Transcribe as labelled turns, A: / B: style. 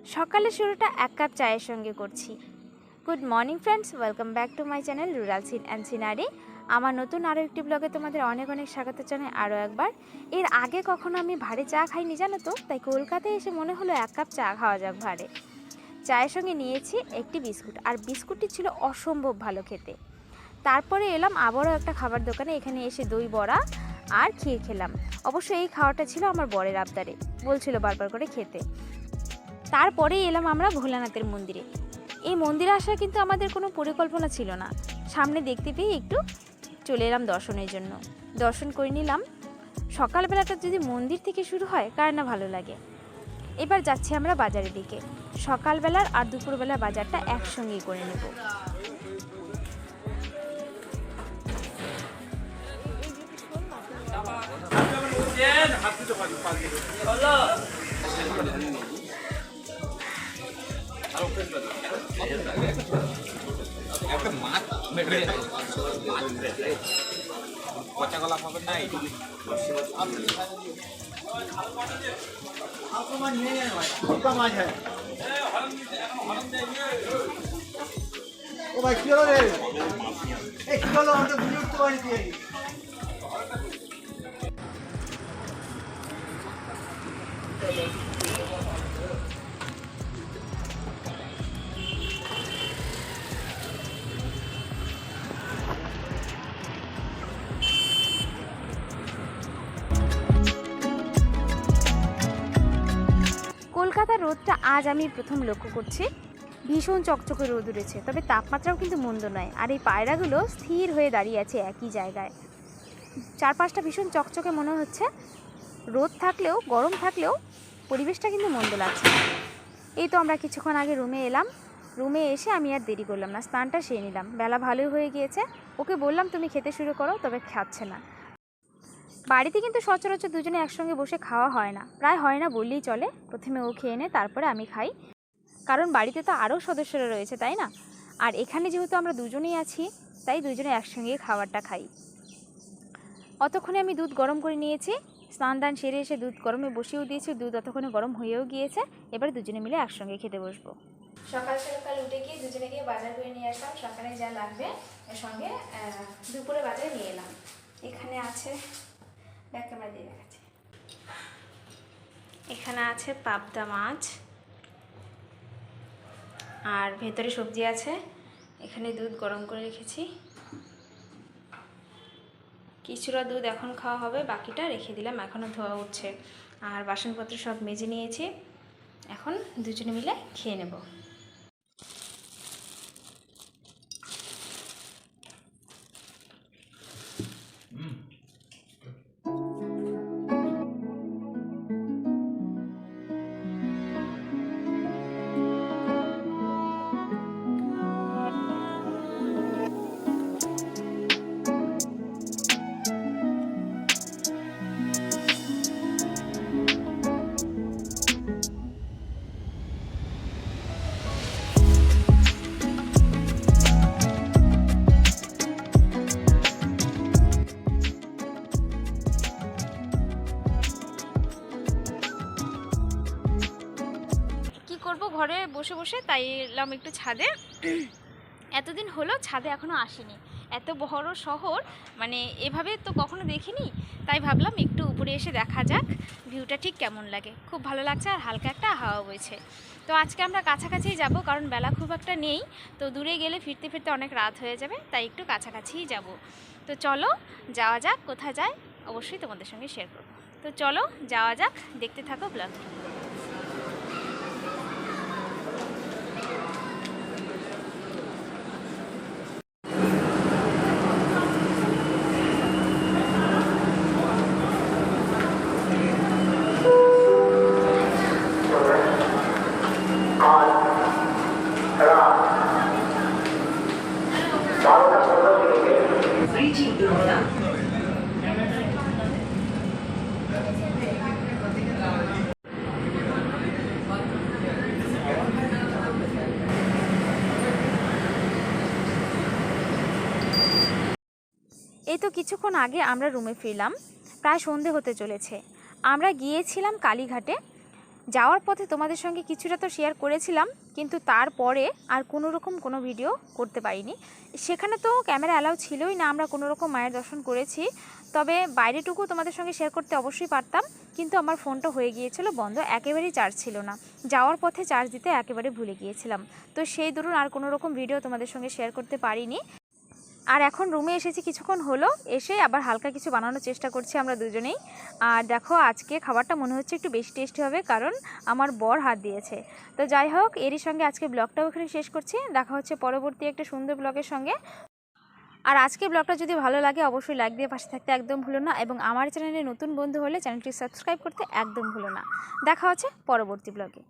A: সকালে শুরুটা এক কাপ চায়ের সঙ্গে করছি। Good morning friends, welcome back to my channel rural scene and scenery. আমার নতুন আরও একটি ব্লগে তোমাদের অনেক অনেক স্বাগত জানাই আরও একবার। এর আগে কখনো আমি ভাড়ে চা খাইনি জানো তো, তাই কলকাতায় এসে মনে হলো এক কাপ চা খাওয়া যাক ভাড়ে। চায়ের সঙ্গে নিয়েছি একটি বিস্কুট, আর বিস্কুটটি ছিল অসম্ভব ভালো খেতে। তারপরে এলাম আবারও একটা খাবার দোকানে, এখানে এসে দই বড়া আর ক্ষীর খেলাম। অবশ্য এই খাওয়াটা ছিল আমার বরের আবদারে, বলছিল বারবার করে খেতে। তারপরে এলাম আমরা ভোলানাথের মন্দিরে। এই মন্দিরে আসার কিন্তু আমাদের কোনো পরিকল্পনা ছিল না, সামনে দেখতে পেয়ে একটু চলে এলাম দর্শনের জন্য। দর্শন করে নিলাম। সকালবেলাটা যদি মন্দির থেকে শুরু হয় কার না ভালো লাগে। এবার যাচ্ছি আমরা বাজারের দিকে। সকালবেলার আর দুপুরবেলার বাজারটা একসঙ্গেই করে নেব।
B: একটা মাছ পচা গলা পাবেন না
C: মাছ হ্যাঁ ও ভাই কি হলো রে কি হলো আমরা বুঝে উঠতে পারিনি।
A: কলকাতার রোদটা আজ আমি প্রথম লক্ষ্য করছি। ভীষণ চকচকে রোদ উঠেছে, তবে তাপমাত্রাও কিন্তু মন্দ নয়। আর এই পায়রাগুলো স্থির হয়ে দাঁড়িয়ে আছে একই জায়গায়। চারপাশটা ভীষণ চকচকে মনে হচ্ছে। রোদ থাকলেও গরম থাকলেও পরিবেশটা কিন্তু মন্দ লাগছে না। এই তো আমরা কিছুক্ষণ আগে রুমে এলাম। রুমে এসে আমি আর দেরি করলাম না, স্নানটা সেরে নিলাম। বেলা ভালোই হয়ে গিয়েছে। ওকে বললাম তুমি খেতে শুরু করো, তবে খাচ্ছে না। বাড়িতে কিন্তু সচরাচর দুজনে একসঙ্গে বসে খাওয়া হয় না, প্রায় হয় না বললেই চলে। প্রথমে ও খেয়ে নেয়, তারপরে আমি খাই, কারণ বাড়িতে তো আরও সদস্যরা রয়েছে, তাই না? আর এখানে যেহেতু আমরা দুজনেই আছি, তাই দুজনে একসঙ্গে খাবারটা খাই। অতক্ষণে আমি দুধ গরম করে নিয়েছি। স্নান দান সেরে এসে দুধ গরমে বসিয়েও দিয়েছি, দুধ অতক্ষণে গরম হয়েও গিয়েছে। এবার দুজনে মিলে একসঙ্গে খেতে বসবো। সকাল সকাল উঠে গিয়ে দুজনে গিয়ে বাজার করে নিয়ে আসলাম। সকালে যা লাগবে এর সঙ্গে দুপুরে বাজারে নিয়ে এলাম। এখানে আছে, ব্যাক ক্যামেরা দিয়ে দেখাচ্ছি, এখানে আছে পাবদা মাছ, আর ভেতরে সবজি আছে। এখানে দুধ গরম করে রেখেছি। কিছুটা দুধ এখন খাওয়া হবে, বাকিটা রেখে দিলাম, এখনও ধোয়া উঠছে। আর বাসনপত্র সব মেজে নিয়েছি, এখন দুজনে মিলে খেয়ে নেব। ঘরে বসে বসে, তাই এলাম একটু ছাদে। এতদিন হলো ছাদে এখনও আসিনি। এত বড় শহর, মানে এভাবে তো কখনো দেখিনি, তাই ভাবলাম একটু উপরে এসে দেখা যাক ভিউটা ঠিক কেমন লাগে। খুব ভালো লাগছে, আর হালকা একটা হাওয়া বইছে। তো আজকে আমরা কাছাকাছিই যাব, কারণ বেলা খুব একটা নেই। তো দূরে গেলে ফিরতে ফিরতে অনেক রাত হয়ে যাবে, তাই একটু কাছাকাছিই যাব। তো চলো যাওয়া যাক। কোথায় যায় অবশ্যই তোমাদের সঙ্গে শেয়ার করব। তো চলো যাওয়া যাক, দেখতে থাকো ব্লগ। এই তো কিছুক্ষণ আগে আমরা রুমে ফিরলাম, প্রায় সন্ধে হতে চলেছে। আমরা গিয়েছিলাম কালীঘাটে। যাওয়ার পথে তোমাদের সঙ্গে কিছুটা তো শেয়ার করেছিলাম, কিন্তু তারপরে আর কোনো ভিডিও করতে পারিনি। সেখানে তো ক্যামেরা অ্যালাউ ছিলই না, আমরা কোনো রকম মায়ের দর্শন করেছি। তবে বাইরেটুকু তোমাদের সঙ্গে শেয়ার করতে অবশ্যই পারতাম, কিন্তু আমার ফোনটা হয়ে গিয়েছিল বন্ধ, একেবারেই চার্জ ছিল না। যাওয়ার পথে চার্জ দিতে একেবারে ভুলে গিয়েছিলাম, তো সেই দরুন আর কোনো রকম ভিডিও তোমাদের সঙ্গে শেয়ার করতে পারিনি। আর এখন রুমে এসেছি কিছুক্ষণ হলো, এসে আবার হালকা কিছু বানানোর চেষ্টা করছি আমরা দুজনেই। আর দেখো আজকে খাবারটা মনে হচ্ছে একটু বেশি টেস্টি হবে, কারণ আমার বর হাত দিয়েছে। তো যাই হোক, এরই সঙ্গে আজকে ব্লগটাও এখানে শেষ করছি। দেখা হচ্ছে পরবর্তী একটা সুন্দর ব্লগের সঙ্গে। আর আজকে ব্লগটা যদি ভালো লাগে অবশ্যই লাইক দিয়ে পাশে থাকতে একদম ভুলো না, এবং আমার চ্যানেলে নতুন বন্ধু হলে চ্যানেলটি সাবস্ক্রাইব করতে একদম ভুলো না। দেখা হচ্ছে পরবর্তী ব্লগে।